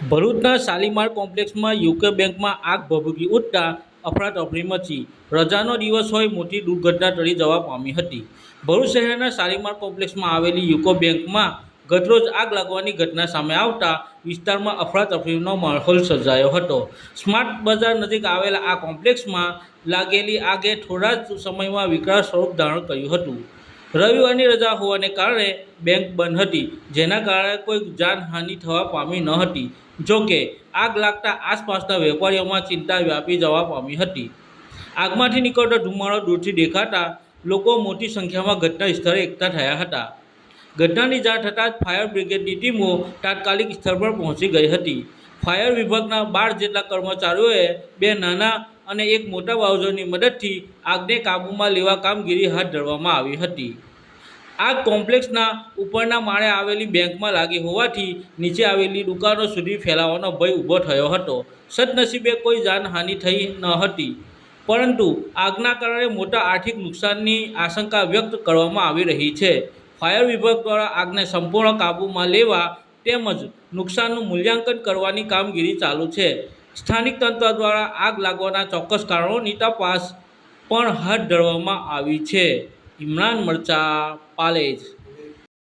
ભરૂચના શાલીમાર કોમ્પ્લેક્સમાં યુકે બેંકમાં આગ ભભૂકી ઉઠતા અફરાતફરી મચી રજાનો દિવસ હોય મોટી દુર્ઘટના ટળી જવા પામી હતી। ભરૂચ શહેરના શાલીમાર કોમ્પ્લેક્સમાં આવેલી યુકો બેંકમાં ગતરોજ આગ લાગવાની ઘટના સામે આવતા વિસ્તારમાં અફરાતફરીનો માહોલ સર્જાયો હતો। સ્માર્ટ બજાર નજીક આવેલા આ કોમ્પ્લેક્સમાં લાગેલી આગે થોડા જ સમયમાં વિકરાળ સ્વરૂપ ધારણ કર્યું હતું। રવિવારની રજા હોવાને કારણે બેંક બંધ હતી, જેના કારણે કોઈ જાનહાનિ થવા પામી ન હતી। જોકે આગ લાગતા આસપાસના વેપારીઓમાં ચિંતા વ્યાપી જવા પામી હતી। આગમાંથી નીકળતો ધુમાડો દૂરથી દેખાતા લોકો મોટી સંખ્યામાં ઘટના સ્થળે એકઠા થયા હતા। ઘટનાની જાણ થતાં જ ફાયર બ્રિગેડની ટીમો તાત્કાલિક સ્થળ પર પહોંચી ગઈ હતી। ફાયર વિભાગના 12 જેટલા કર્મચારીઓએ 2 નાના અને 1 મોટા બાઉઝરની મદદથી આગને કાબૂમાં લેવા કામગીરી હાથ ધરવામાં આવી હતી। આગ કોમ્પ્લેક્સના ઉપરના માળે આવેલી બેંકમાં લાગી હોવાથી નીચે આવેલી દુકાનો સુધી ફેલાવાનો ભય ઊભો થયો હતો। સદનસીબે કોઈ જાનહાનિ થઈ ન હતી, પરંતુ આગના કારણે મોટા આર્થિક નુકસાનની આશંકા વ્યક્ત કરવામાં આવી રહી છે। ફાયર વિભાગ દ્વારા આગને સંપૂર્ણ કાબૂમાં લેવા તેમજ નુકસાનનું મૂલ્યાંકન કરવાની કામગીરી ચાલુ છે। સ્થાનિક તંત્ર દ્વારા આગ લાગવાના ચોક્કસ કારણોની તપાસ પણ હાથ ધરવામાં આવી છે। ઇમરાન મરચા, પાલેજ।